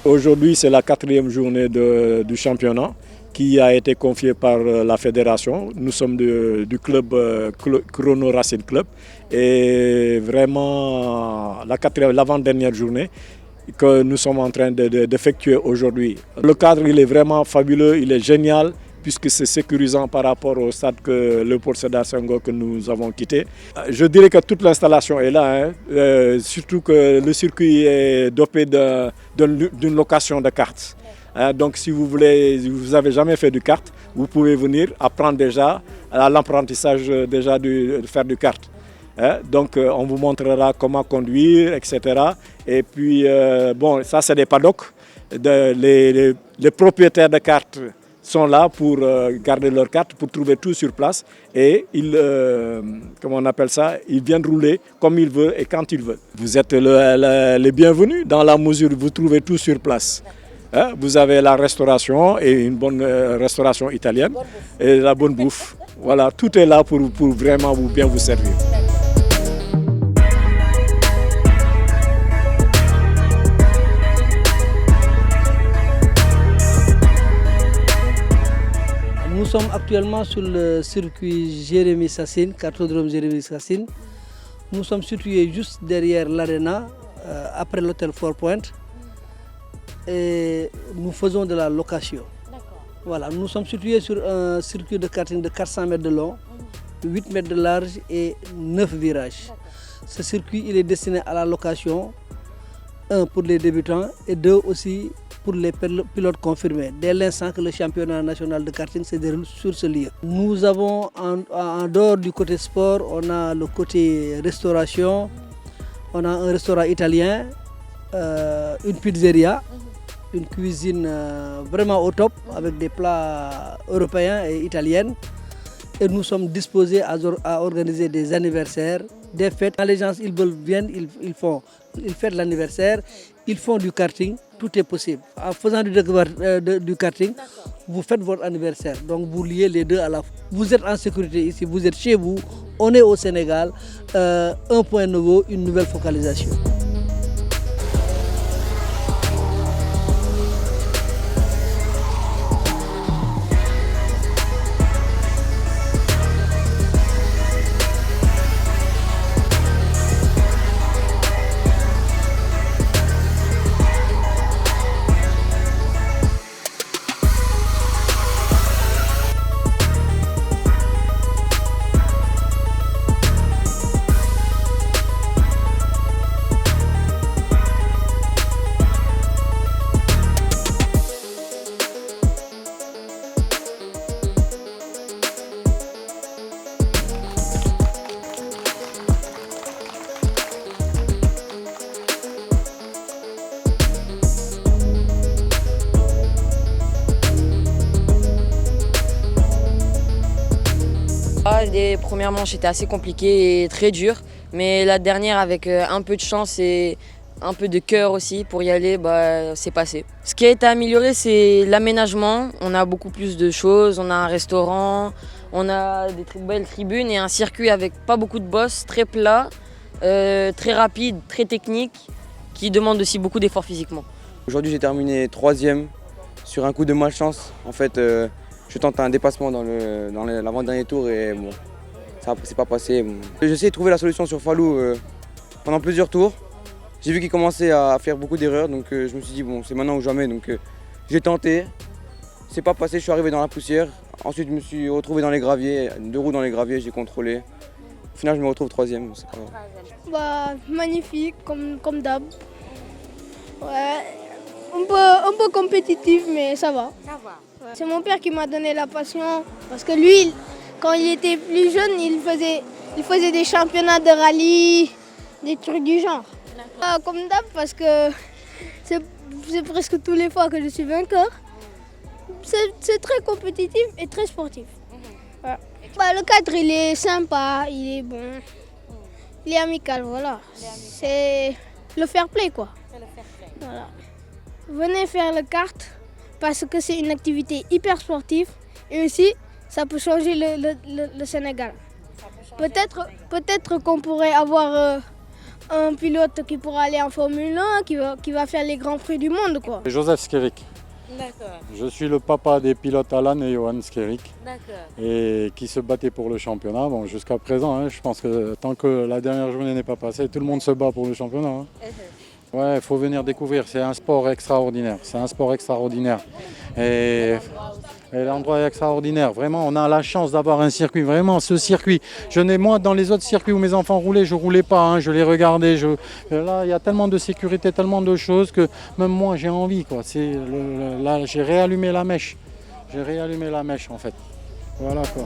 Aujourd'hui, c'est la 4e journée du championnat qui a été confiée par la fédération. Nous sommes du club Chrono Racing Club et vraiment l'avant-dernière journée que nous sommes en train d'effectuer aujourd'hui. Le cadre, il est vraiment fabuleux, il est génial, puisque c'est sécurisant par rapport au stade Léopold Sédar Senghor que nous avons quitté. Je dirais que toute l'installation est là, surtout que le circuit est dopé d'une location de cartes. Donc si vous n'avez jamais fait de cartes, vous pouvez venir apprendre déjà à l'apprentissage déjà de faire du kart. Donc on vous montrera comment conduire, etc. Et puis bon, ça c'est des paddocks. Les propriétaires de cartes sont là pour garder leurs cartes, pour trouver tout sur place. Et ils viennent rouler comme ils veulent et quand ils veulent. Vous êtes les bienvenus dans la mesure où vous trouvez tout sur place. Vous avez la restauration et une bonne restauration italienne et la bonne bouffe. Voilà, tout est là pour vraiment bien vous servir. Nous sommes actuellement sur le circuit Jérémy Sassine, cartodrome Jérémy Sassine. Nous sommes situés juste derrière l'arena, après l'hôtel Four Point. Et nous faisons de la location. Voilà, nous sommes situés sur un circuit de karting de 400 mètres de long, 8 mètres de large et 9 virages. Ce circuit il est destiné à la location, 1 pour les débutants et 2 aussi pour les pilotes confirmés, dès l'instant que le championnat national de karting se déroule sur ce lieu. Nous avons en dehors du côté sport, on a le côté restauration, on a un restaurant italien, une pizzeria, une cuisine vraiment au top avec des plats européens et italiens. Et nous sommes disposés à organiser des anniversaires, des fêtes. Quand les gens viennent, ils fêtent l'anniversaire, ils font du karting, tout est possible. En faisant du karting, vous faites votre anniversaire. Donc vous liez les deux à la fois. Vous êtes en sécurité ici, vous êtes chez vous, on est au Sénégal, un point nouveau, une nouvelle focalisation. Les premières manches étaient assez compliquées et très dures, mais la dernière avec un peu de chance et un peu de cœur aussi pour y aller, c'est passé. Ce qui a été amélioré, c'est l'aménagement. On a beaucoup plus de choses, on a un restaurant, on a des très belles tribunes et un circuit avec pas beaucoup de bosses, très plat, très rapide, très technique, qui demande aussi beaucoup d'efforts physiquement. Aujourd'hui j'ai terminé 3e sur un coup de malchance. En fait, je tente un dépassement dans l'avant-dernier tour et bon, ça c'est pas passé. Bon. J'ai essayé de trouver la solution sur Falou pendant plusieurs tours. J'ai vu qu'il commençait à faire beaucoup d'erreurs, donc je me suis dit bon, c'est maintenant ou jamais. Donc j'ai tenté, c'est pas passé, je suis arrivé dans la poussière. Ensuite je me suis retrouvé dans les graviers, 2 roues dans les graviers, j'ai contrôlé. Au final je me retrouve 3e, c'est pas grave. Magnifique, comme d'hab. Ouais, un peu compétitif, mais ça va. Ouais. C'est mon père qui m'a donné la passion, parce que lui, quand il était plus jeune, il faisait des championnats de rallye, des trucs du genre. Comme d'hab, parce que c'est presque tous les fois que je suis vainqueur. C'est très compétitif et très sportif. Ouais. Le cadre, il est sympa, il est bon, il est amical, voilà. C'est le fair play, quoi. Voilà. Venez faire le kart parce que c'est une activité hyper sportive et aussi ça peut changer le Sénégal. Peut-être qu'on pourrait avoir un pilote qui pourra aller en Formule 1, qui va faire les grands prix du monde, quoi. Joseph Skerik. D'accord, Je suis le papa des pilotes Alan et Johan Skerik d'accord. et qui se battaient pour le championnat. Bon, jusqu'à présent, hein, je pense que tant que la dernière journée n'est pas passée, tout le monde se bat pour le championnat. Hein. Ouais, il faut venir découvrir. C'est un sport extraordinaire. C'est un sport extraordinaire. Et l'endroit est extraordinaire. Vraiment, on a la chance d'avoir un circuit. Vraiment, ce circuit. Moi, dans les autres circuits où mes enfants roulaient, je ne roulais pas. Hein, je les regardais. Là, il y a tellement de sécurité, tellement de choses que même moi, j'ai envie. Quoi. Là, j'ai réallumé la mèche. J'ai réallumé la mèche, en fait. Voilà, quoi.